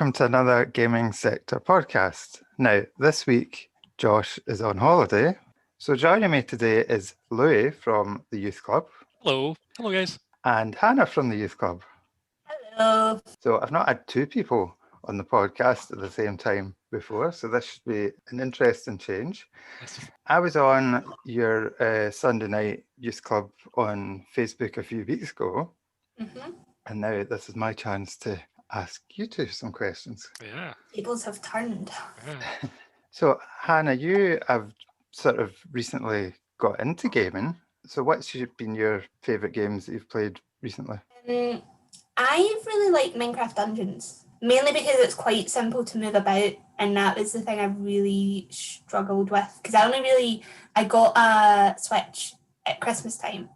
welcome to another Gaming Sector podcast. Now, this week, Josh is on holiday, so joining me today is Louis from the Youth Club. Hello. Hello, guys. And Hannah from the Youth Club. Hello. So I've not had two people on the podcast at the same time before, so this should be an interesting change. I was on your Sunday night Youth Club on Facebook a few weeks ago, and now this is my chance to ask you two some questions. Yeah. Tables have turned. Yeah. So, Hannah, you have sort of recently got into gaming. So what's been your favourite games that you've played recently? I really like Minecraft Dungeons, mainly because it's quite simple to move about, and that was the thing I really struggled with, because I got a Switch at Christmas time.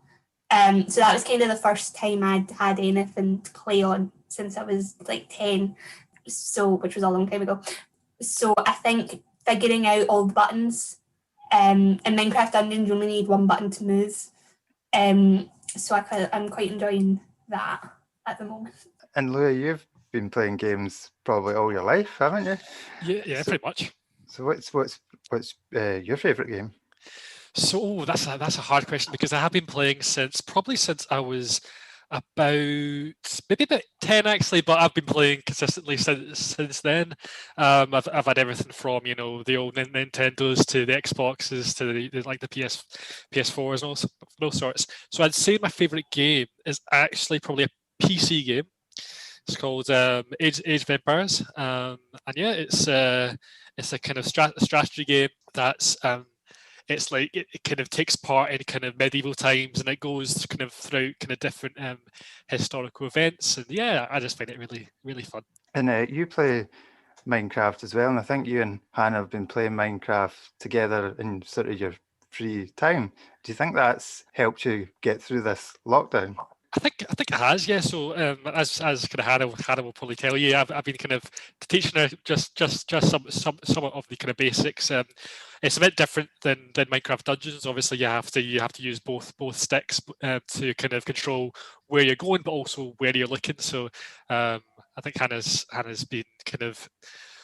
So that was kind of the first time I'd had anything to play on since I was like 10, which was a long time ago. So I think figuring out all the buttons, in Minecraft Dungeons you only need one button to move. So I'm quite enjoying that at the moment. And Louis, you've been playing games probably all your life, haven't you? Yeah, pretty much. So what's your favourite game? So that's a hard question, because I have been playing since I was maybe about 10 actually, but I've been playing consistently since then. I've had everything from the old Nintendos to the Xboxes to the PS4s and all sorts. So I'd say my favourite game is actually probably a PC game. It's called Age of Empires, and yeah, it's a kind of strategy game that's it's like it kind of takes part in kind of medieval times, and it goes kind of through kind of different historical events, and yeah, I just find it really, really fun. And you play Minecraft as well, and I think you and Hannah have been playing Minecraft together in sort of your free time. Do you think that's helped you get through this lockdown? I think it has, yeah. So as kind of Hannah will probably tell you, I've been kind of teaching her just some of the kind of basics. It's a bit different than Minecraft Dungeons. Obviously, you have to use both sticks to kind of control where you're going, but also where you're looking. So I think Hannah's been kind of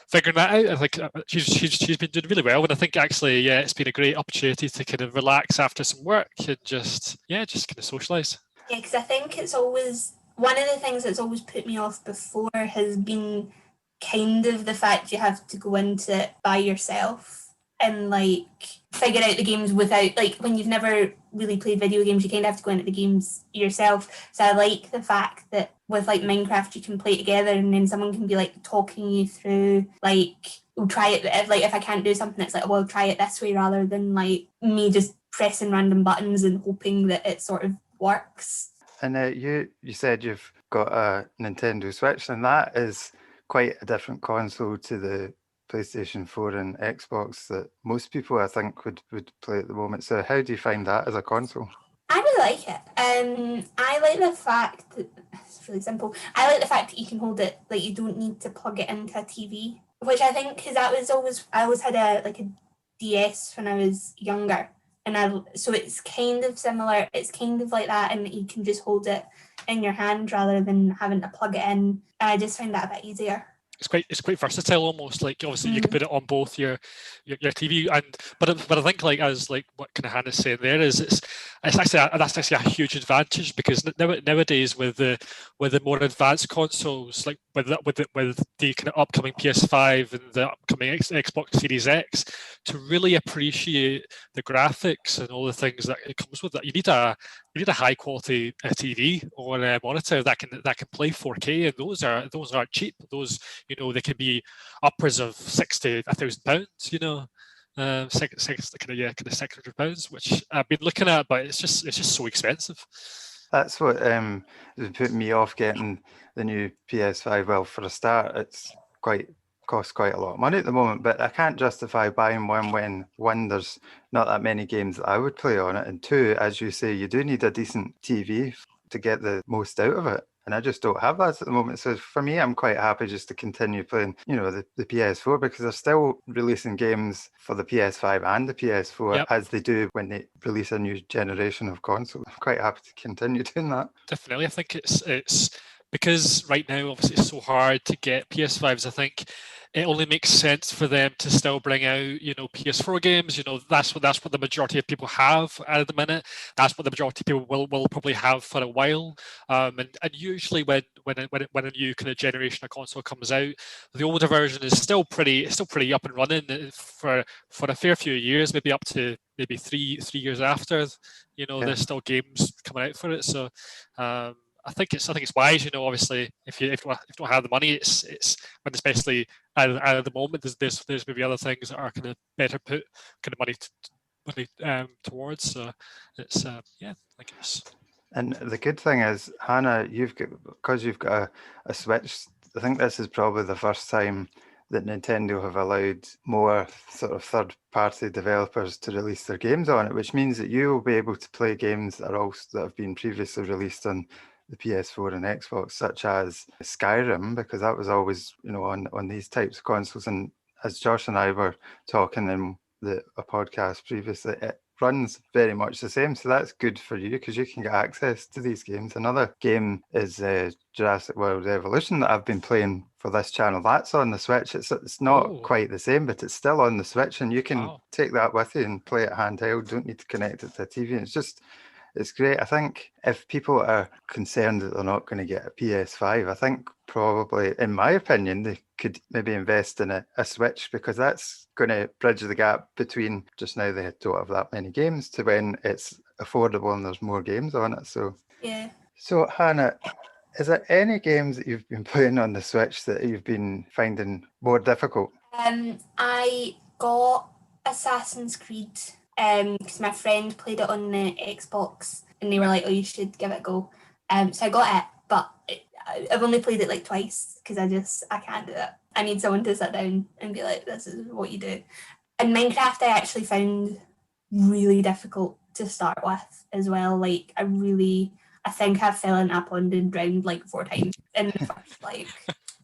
figuring that out. I think she's been doing really well, and I think actually, yeah, it's been a great opportunity to kind of relax after some work and just kind of socialise. Yeah, because I think it's always one of the things that's always put me off before has been kind of the fact you have to go into it by yourself and like figure out the games without, like, when you've never really played video games, you kind of have to go into the games yourself. So I like the fact that with like Minecraft you can play together, and then someone can be like talking you through, like, we'll try it, if I can't do something, it's like, well, try it this way, rather than like me just pressing random buttons and hoping that it sort of works. And you said you've got a Nintendo Switch, and that is quite a different console to the PlayStation 4 and Xbox that most people, I think, would play at the moment. So how do you find that as a console? I really like it. I like the fact that it's really simple. I like the fact that you can hold it, like, you don't need to plug it into a TV, which I think, because I always had a DS when I was younger. So it's kind of similar. It's kind of like that, and you can just hold it in your hand rather than having to plug it in. And I just find that a bit easier. It's quite versatile, almost. Like, obviously you can put it on both your TV, but I think, like, as like what kind of Hannah's saying there, is that's actually a huge advantage, because nowadays with the more advanced consoles, like with the kind of upcoming PS5 and the upcoming Xbox Series X, to really appreciate the graphics and all the things that it comes with, that you need a high quality TV or a monitor that can play 4K, and those aren't cheap. Those, they can be upwards of £6,000 to £1,000, kind of £600, which I've been looking at, but it's just so expensive. That's what put me off getting the new PS5. Well, for a start, it's costs quite a lot of money at the moment, but I can't justify buying one when, one, there's not that many games that I would play on it, and two, as you say, you do need a decent TV to get the most out of it. And I just don't have that at the moment. So for me, I'm quite happy just to continue playing, the PS4, because they're still releasing games for the PS5 and the PS4, Yep. as they do when they release a new generation of consoles. I'm quite happy to continue doing that. Definitely, I think it's because right now obviously it's so hard to get PS5s, I think it only makes sense for them to still bring out, PS4 games. That's what the majority of people have at the minute. That's what the majority of people will probably have for a while. And usually when a new kind of generation of console comes out, the older version is still pretty up and running for a fair few years, maybe up to maybe three years after. There's still games coming out for it. So I think it's wise. Obviously, if you don't have the money, it's when especially at the moment there's maybe other things that are kind of better put kind of money towards. So it's I guess. And the good thing is, Hannah, because you've got a Switch. I think this is probably the first time that Nintendo have allowed more sort of third-party developers to release their games on it, which means that you will be able to play games that have been previously released on the PS4 and Xbox, such as Skyrim, because that was always, on these types of consoles. And as Josh and I were talking in a podcast previously, it runs very much the same. So that's good for you because you can get access to these games. Another game is Jurassic World Evolution that I've been playing for this channel. That's on the Switch. It's not quite the same, but it's still on the Switch, and you can take that with you and play it handheld. Don't need to connect it to a TV. It's great. I think if people are concerned that they're not going to get a PS5, I think probably, in my opinion, they could maybe invest in a Switch, because that's going to bridge the gap between just now they don't have that many games to when it's affordable and there's more games on it. So Yeah. So Hannah, is there any games that you've been playing on the Switch that you've been finding more difficult? I got Assassin's Creed because my friend played it on the Xbox and they were like, oh, you should give it a go. So I got it, but I've only played it like twice because I can't do it. I need someone to sit down and be like, this is what you do. And Minecraft I actually found really difficult to start with as well. Like I think I fell into a pond and drowned like 4 times in the first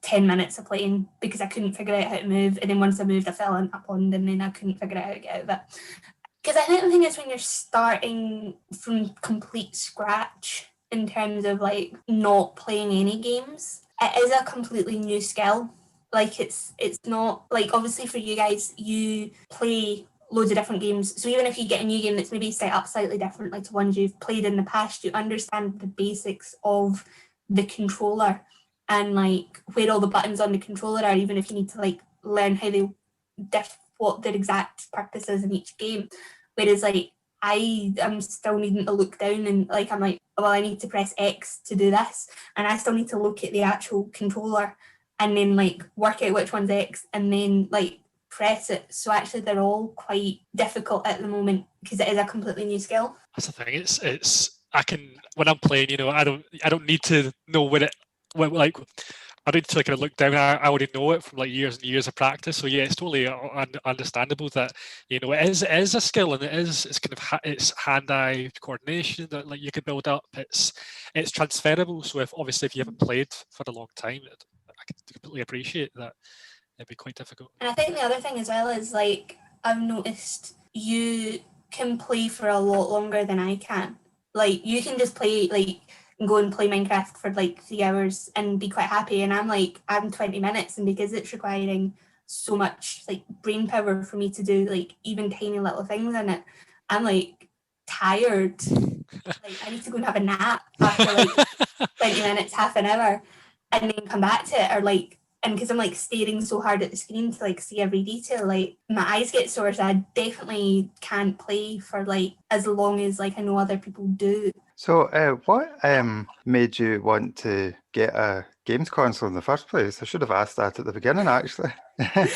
10 minutes of playing because I couldn't figure out how to move. And then once I moved, I fell into a pond and then I couldn't figure out how to get out of it. Because I think the thing is when you're starting from complete scratch in terms of not playing any games, it is a completely new skill. It's not obviously for you guys, you play loads of different games. So even if you get a new game that's maybe set up slightly differently to ones you've played in the past, you understand the basics of the controller and where all the buttons on the controller are, even if you need to learn how they what their exact purpose is in each game. Whereas I am still needing to look down and I'm like, well, I need to press X to do this, and I still need to look at the actual controller and then work out which one's X and then press it. So actually they're all quite difficult at the moment because it is a completely new skill. That's the thing. It's I can, when I'm playing, I don't need to know I need to kind of look down. I already know it from years and years of practice. So yeah, it's totally understandable that it is a skill, and it's kind of it's hand-eye coordination that you can build up. It's transferable. So if you haven't played for a long time, I can completely appreciate that. It'd be quite difficult. And I think the other thing as well is I've noticed you can play for a lot longer than I can. You can just play go and play Minecraft for 3 hours and be quite happy, and I'm 20 minutes, and because it's requiring so much brain power for me to do even tiny little things in it, I'm tired. I need to go and have a nap after 20 minutes, half an hour, and then come back to it, or and because I'm staring so hard at the screen to see every detail, my eyes get sore, so I definitely can't play for as long as I know other people do. So what made you want to get a games console in the first place? I should have asked that at the beginning, actually. I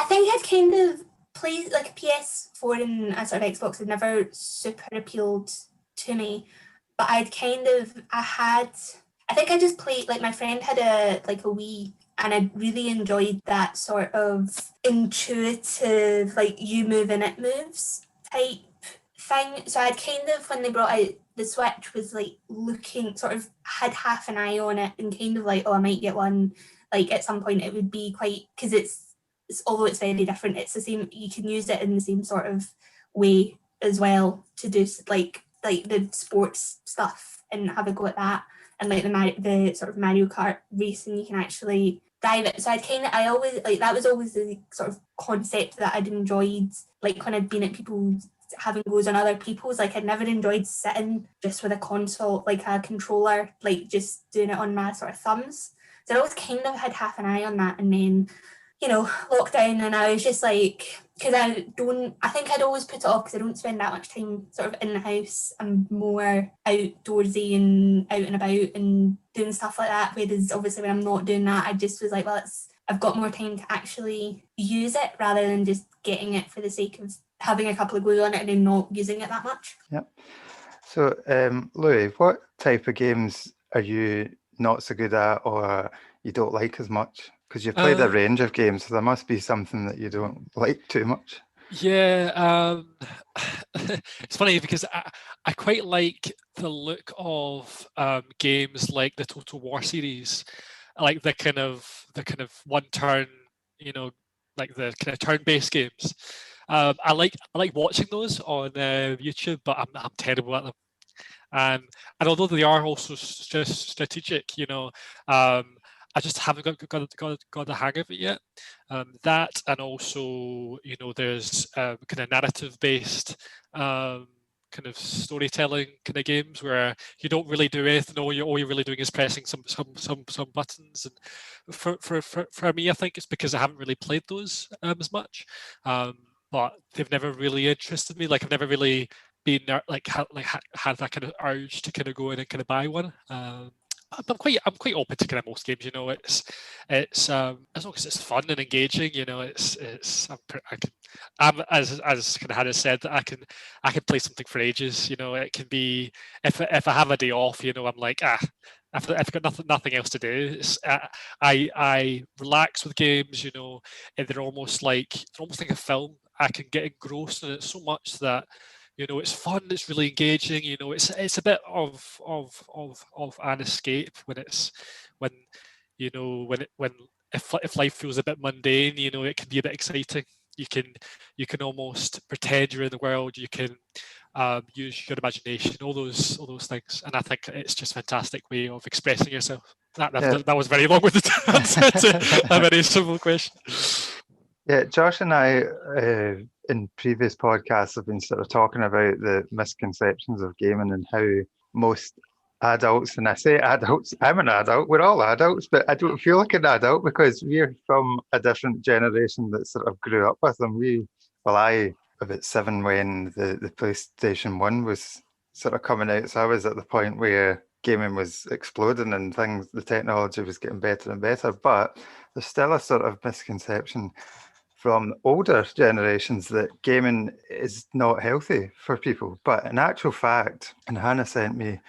think I'd kind of played PS4 and a sort of Xbox had never super appealed to me, but I think I just played, my friend had a Wii, and I really enjoyed that sort of intuitive, you move and it moves type thing. So I'd kind of, when they brought out the Switch, was looking, sort of had half an eye on it and kind of oh, I might get one. At some point it would be quite, because it's although it's very different, it's the same, you can use it in the same sort of way as well to do the sports stuff and have a go at that. and like the sort of Mario Kart racing, you can actually drive it. So I always like, that was always the sort of concept that I'd enjoyed, like when I'd been at people's having goes on other people's. Like I'd never enjoyed sitting just with a console, like a controller, like just doing it on my sort of thumbs. So I always kind of had half an eye on that, and then, you know, lockdown, and I was just like, because I think I'd always put it off because I don't spend that much time sort of in the house. I'm more outdoorsy and out and about and doing stuff like that. Whereas obviously when I'm not doing that, I just was like, well, I've got more time to actually use it rather than just getting it for the sake of having a couple of goes on it and then not using it that much. Yep. So, Louis, what type of games are you not so good at or you don't like as much? Because you've played a range of games, so there must be something that you don't like too much. Yeah, it's funny because I quite like the look of games like the Total War series, like the kind of one turn, you know, like the kind of turn-based games. I like watching those on YouTube, but I'm terrible at them. And although they are also strategic, you know, I just haven't got the hang of it yet. That, and also, you know, there's kind of narrative-based kind of storytelling kind of games where you don't really do anything. All you're really doing is pressing some buttons. And for me, I think it's because I haven't really played those as much. But they've never really interested me. Like I've never really been like had that kind of urge to kind of go in and kind of buy one. I'm quite open to kind of most games. You know, it's as long as it's fun and engaging. You know, I'm as kind of Hannah said, that I can play something for ages. You know, it can be if I have a day off. You know, I'm like I've got nothing else to do. I relax with games. You know, and they're almost like a film. I can get engrossed in it so much that, you know, it's fun, it's really engaging. You know, it's a bit of an escape when you know, if life feels a bit mundane. You know, it can be a bit exciting. You can almost pretend you're in the world. You can use your imagination, all those things, and I think it's just a fantastic way of expressing yourself. That was very long-winded answer to a very simple question. Yeah, Josh and I, in previous podcasts, have been sort of talking about the misconceptions of gaming and how most adults, and I say adults, I'm an adult, we're all adults, but I don't feel like an adult because we're from a different generation that sort of grew up with them. I about 7 when the PlayStation 1 was sort of coming out, so I was at the point where gaming was exploding and the technology was getting better and better, but there's still a sort of misconception from older generations that gaming is not healthy for people. But in actual fact, and Hannah sent me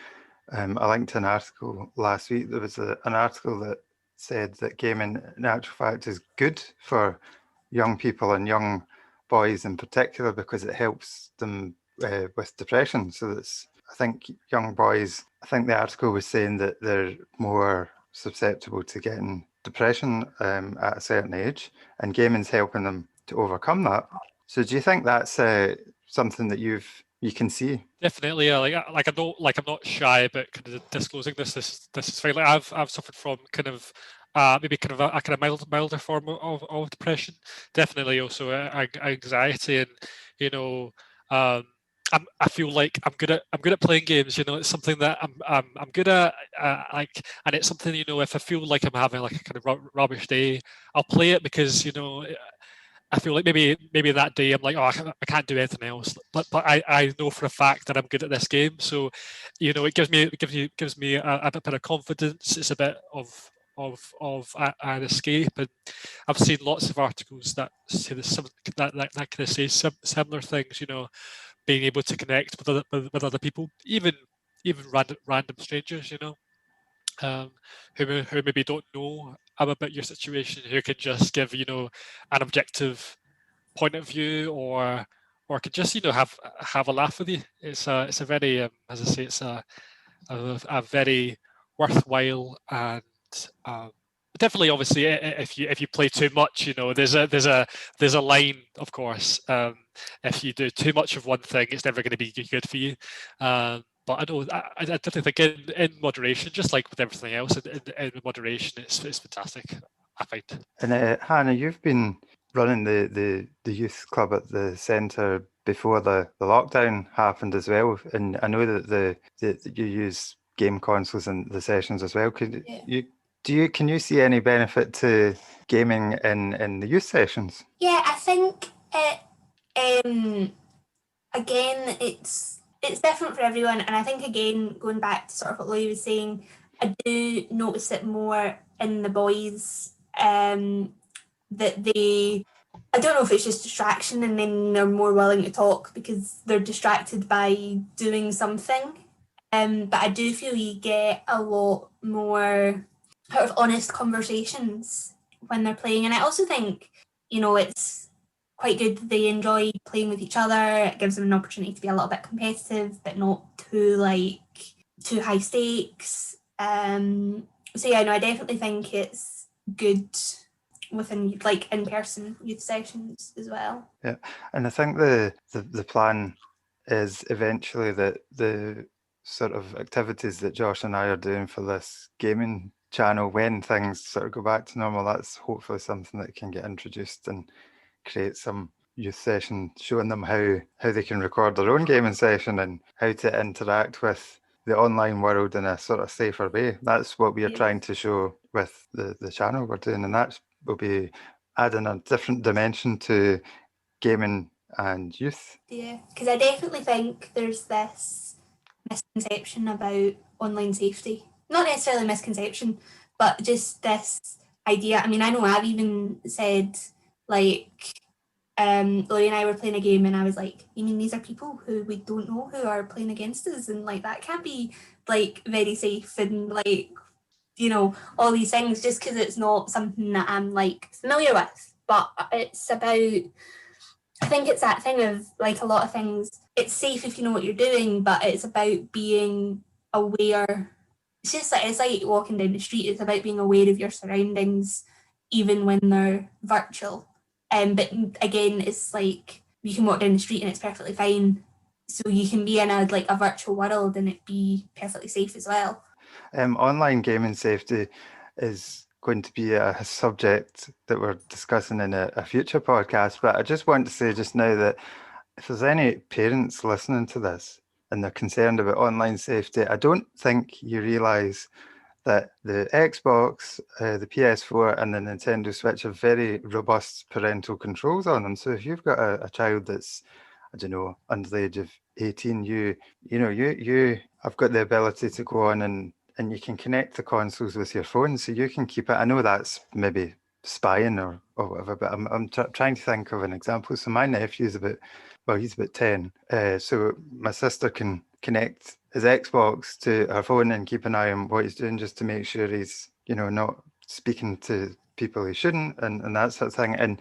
a link to an article last week, there was an article that said that gaming in actual fact is good for young people and young boys in particular because it helps them with depression. So I think young boys, I think the article was saying that they're more susceptible to getting depression at a certain age, and gaming's helping them to overcome that. So do you think that's something that you can see? Definitely, yeah. I'm not shy about kind of disclosing this. This is very, like, I've suffered from kind of maybe kind of a kind of milder form of depression. Definitely also anxiety, and you know, I feel like I'm good at playing games. You know, it's something that I'm good at. Like, and it's something, you know, if I feel like I'm having like a kind of rubbish day, I'll play it because, you know, I feel like maybe that day I'm like, oh, I can't do anything else. But I know for a fact that I'm good at this game. So, you know, it gives me a bit of confidence. It's a bit of an escape. And I've seen lots of articles that say that kind of say similar things. You know, being able to connect with other people, even random strangers, you know, who maybe don't know about your situation, who can just give, you know, an objective point of view, or can just, you know, have a laugh with you. It's a very as I say, it's a very worthwhile and definitely, obviously, if you play too much, you know, there's a line, of course. If you do too much of one thing, it's never going to be good for you. But but I know I definitely think in moderation, just like with everything else, in moderation, it's fantastic, I find. And Hannah, you've been running the youth club at the centre before the lockdown happened as well, and I know that you use game consoles in the sessions as well. Can you see any benefit to gaming in the youth sessions? Yeah, I think again, it's different for everyone, and I think again, going back to sort of what Louis was saying, I do notice it more in the boys that they. I don't know if it's just distraction, and then they're more willing to talk because they're distracted by doing something. But I do feel you get a lot more sort of honest conversations when they're playing, and I also think it's quite good that they enjoy playing with each other. It gives them an opportunity to be a little bit competitive, but not too high stakes. So yeah, no, I definitely think it's good within in-person youth sessions as well. Yeah, and I think the plan is eventually that the sort of activities that Josh and I are doing for this gaming channel, when things sort of go back to normal, that's hopefully something that can get introduced and create some youth session showing them how they can record their own gaming session and how to interact with the online world in a sort of safer way. That's what we are trying to show with the channel we're doing, and that will be adding a different dimension to gaming and youth. Yeah, because I definitely think there's this misconception about online safety. Not necessarily misconception, but just this idea. I mean, I know I've even said, Laurie and I were playing a game and I was like, you mean these are people who we don't know who are playing against us, and that can't be very safe, and all these things, just because it's not something that I'm familiar with. But it's about, I think it's that thing of a lot of things, it's safe if you know what you're doing, but it's about being aware. It's just it's like walking down the street. It's about being aware of your surroundings, even when they're virtual. But again, it's you can walk down the street and it's perfectly fine. So you can be in a virtual world and it be perfectly safe as well. Online gaming safety is going to be a subject that we're discussing in a future podcast, but I just want to say just now that if there's any parents listening to this and they're concerned about online safety, I don't think you realise that the Xbox, the PS4 and the Nintendo Switch have very robust parental controls on them. So if you've got a child that's, I don't know, under the age of 18, you have got the ability to go on and you can connect the consoles with your phone, so you can keep it. I know that's maybe spying or whatever, but I'm trying to think of an example. So my nephew's he's about 10. So my sister can connect his Xbox to her phone and keep an eye on what he's doing, just to make sure he's, not speaking to people he shouldn't, and that sort of thing. And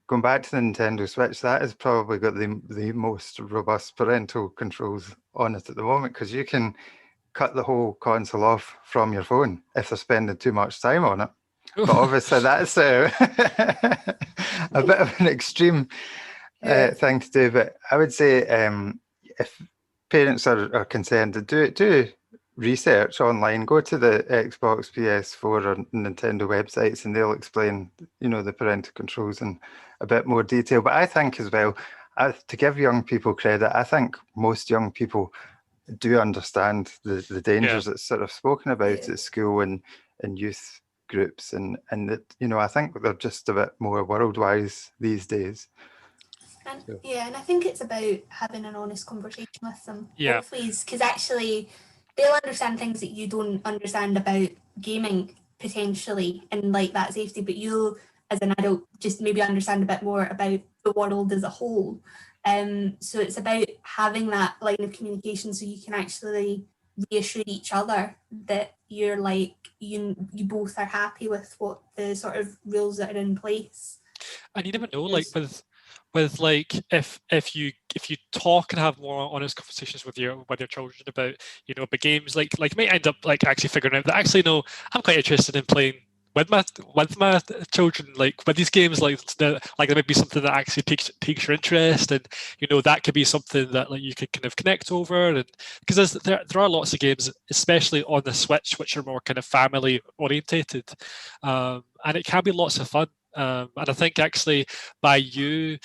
going back to the Nintendo Switch, that has probably got the most robust parental controls on it at the moment, because you can cut the whole console off from your phone if they're spending too much time on it. But obviously that's a bit of an extreme thing to do. But I would say if parents are concerned, do research online, go to the Xbox, PS4 or Nintendo websites, and they'll explain, the parental controls in a bit more detail. But I think as well, to give young people credit, I think most young people do understand the dangers that's sort of spoken about at school and youth groups, and that, I think they're just a bit more world-wise these days. And and I think it's about having an honest conversation with them both ways, because actually they'll understand things that you don't understand about gaming potentially, and that safety, but you'll as an adult just maybe understand a bit more about the world as a whole. So it's about having that line of communication so you can actually reassure each other that you're you both are happy with what the sort of rules that are in place. And you never know, with if you talk and have more honest conversations with your children about about games, you might end up actually figuring out that actually no, I'm quite interested in playing with my children, like with these games, like there might be something that actually takes your interest, and that could be something that like you could kind of connect over, and because there are lots of games, especially on the Switch, which are more kind of family orientated, and it can be lots of fun. And I think actually by you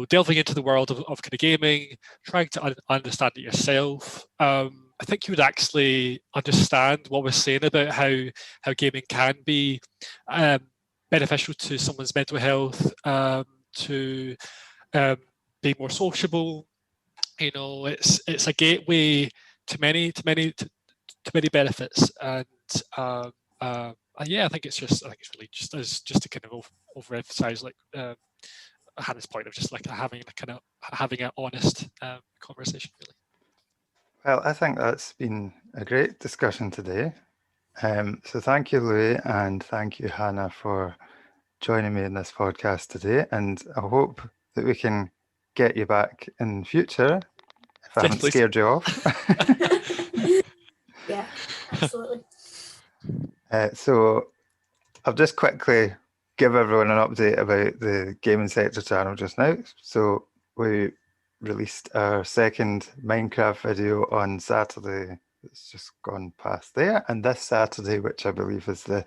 delving into the world of kind of gaming, trying to understand it yourself, I think you would actually understand what we're saying about how gaming can be beneficial to someone's mental health, to being more sociable. It's a gateway to many benefits, and yeah, I think it's really just to kind of overemphasize like Hannah's point of just like having an honest conversation, really. Well, I think that's been a great discussion today. So thank you, Louis, and thank you, Hannah, for joining me in this podcast today. And I hope that we can get you back in future if I haven't Please. scared you off. Yeah, absolutely. So I'll just quickly give everyone an update about the Gaming Sector channel just now. So we released our second Minecraft video on Saturday. It's just gone past there. And this Saturday, which I believe is the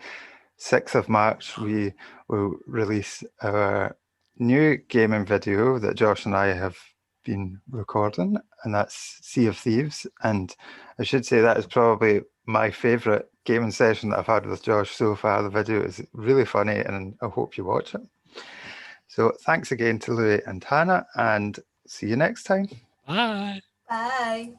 6th of March, we will release our new gaming video that Josh and I have been recording, and that's Sea of Thieves. And I should say that is probably my favourite gaming session that I've had with Josh so far. The video is really funny, and I hope you watch it. So thanks again to Louis and Hannah, and see you next time. Bye. Bye.